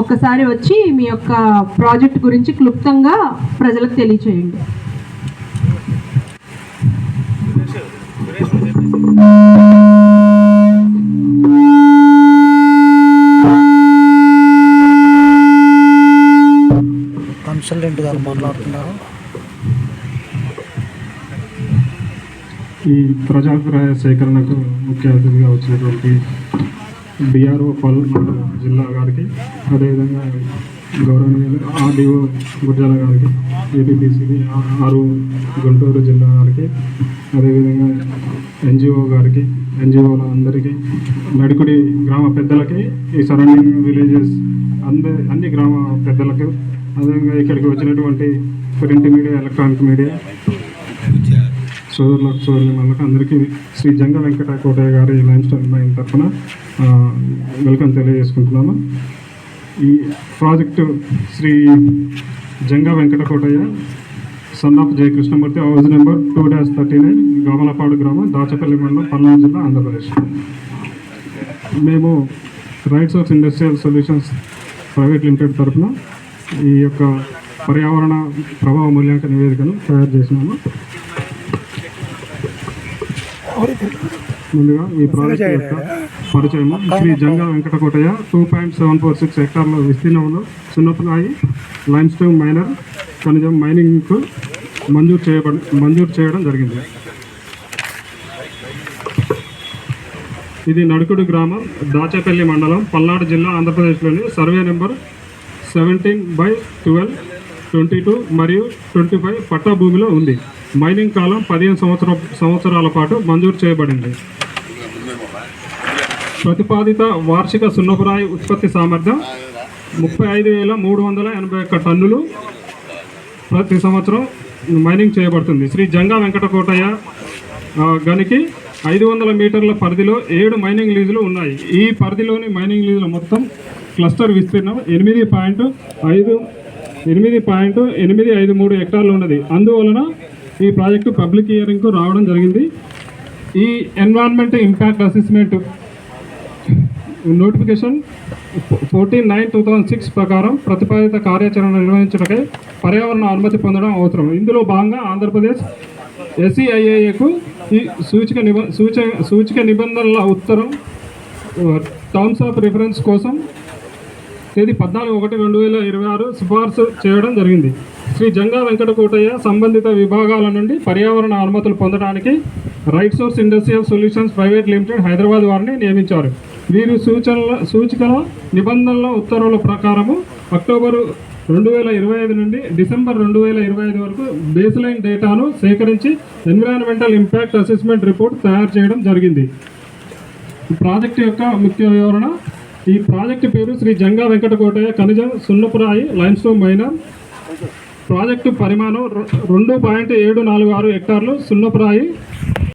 ఒక్కసారి వచ్చి మీ యొక్క ప్రాజెక్ట్ గురించి క్లుప్తంగా ప్రజలకు తెలియచేయండి. కన్సల్టెంట్ గారు మాట్లాడుతున్నారు. ఈ ప్రజాభిప్రాయ సేకరణకు ముఖ్య అతిథిగా వచ్చినటువంటి డిఆర్ఓ పల్నాడు జిల్లా గారికి, అదేవిధంగా గౌరవనీయులు ఆర్డీఓ గుర్జాల గారికి, ఏపీపీసీ ఆరు గుంటూరు జిల్లా గారికి, అదేవిధంగా ఎన్జిఓ గారికి, ఎన్జిఓల అందరికీ, నడికుడి గ్రామ పెద్దలకి, ఈ సరౌండింగ్ విలేజెస్ అన్ని గ్రామ పెద్దలకు, అదేవిధంగా ఇక్కడికి వచ్చినటువంటి ప్రింట్ మీడియా, ఎలక్ట్రానిక్ మీడియా సోదరులకు, సోదరులకు అందరికీ శ్రీ జంగ వెంకట కోటయ్య గారి లైమ్ స్టైల్ మైన్ తరఫున వెల్కమ్ తెలియజేసుకుంటున్నాము. ఈ project Shri Janga Venkata Kotaiah son of Jaya Krishnamurthy, house number 2-39, Gomalapadu గ్రామం, దాచపల్లి మండలం, పల్నాడు జిల్లా, ఆంధ్రప్రదేశ్. మేము right source industrial solutions private limited తరఫున ఈ యొక్క పర్యావరణ ప్రభావ మూల్యాంకన నివేదికను తయారు చేసినాము. ముందుగా ఈ ప్రాజెక్ట్ యొక్క పరిచయం. శ్రీ జంగా వెంకట కోటయ్య 2.746 హెక్టార్ల విస్తీర్ణంలో సున్నపురాయి లైమ్ స్టోన్ మైనర్ ఖనిజం మైనింగ్కు మంజూరు చేయడం జరిగింది. ఇది నడుకుడు గ్రామం, దాచేపల్లి మండలం, పల్నాడు జిల్లా, ఆంధ్రప్రదేశ్లోని సర్వే నెంబర్ 17/12, 22 మరియు 25 పట్టా భూమిలో ఉంది. మైనింగ్ కాలం 15 సంవత్సరాల పాటు మంజూరు చేయబడింది. ప్రతిపాదిత వార్షిక సున్నపురాయి ఉత్పత్తి సామర్థ్యం 35,381 టన్నులు ప్రతి సంవత్సరం మైనింగ్ చేయబడుతుంది. శ్రీ జంగా వెంకట కోటయ్య గనికి 500 మీటర్ల పరిధిలో 7 మైనింగ్ లీజులు ఉన్నాయి. ఈ పరిధిలోని మైనింగ్ లీజుల మొత్తం క్లస్టర్ విస్తీర్ణం 8.853 హెక్టార్లు ఉన్నది. అందువలన ఈ ప్రాజెక్టు పబ్లిక్ హియరింగ్కు రావడం జరిగింది. ఈ ఎన్విరాన్మెంట్ ఇంపాక్ట్ అసెస్మెంట్ నోటిఫికేషన్ 14/9/2006 ప్రకారం ప్రతిపాదిత కార్యాచరణ నిర్వహించడకై పర్యావరణ అనుమతి పొందడం అవసరం. ఇందులో భాగంగా ఆంధ్రప్రదేశ్ SEIAకు ఈ సూచిక నిబంధనల ఉత్తరం టర్మ్స్ ఆఫ్ రిఫరెన్స్ కోసం తేదీ 14/1/2026 సిఫార్సు చేయడం జరిగింది. శ్రీ జంగా వెంకట కోటయ్య సంబంధిత విభాగాల నుండి పర్యావరణ అనుమతులు పొందడానికి right source industrial solutions private limited Hyderabad వారిని నియమించారు. వీరు సూచికల నిబంధనల ఉత్తర్వుల ప్రకారము అక్టోబర్ 2025 నుండి డిసెంబర్ 2025 వరకు బేస్ లైన్ డేటాను సేకరించి ఎన్విరాన్మెంటల్ ఇంపాక్ట్ అసెస్మెంట్ రిపోర్ట్ తయారు చేయడం జరిగింది. ఈ ప్రాజెక్టు యొక్క ముఖ్య వివరణ. ఈ ప్రాజెక్టు పేరు శ్రీ జంగా వెంకట కోటయ్య ఖనిజం సున్నపురాయి లైమ్స్టోన్ మైనర్. ప్రాజెక్టు పరిమాణం 2.746 హెక్టార్లు సున్నపురాయి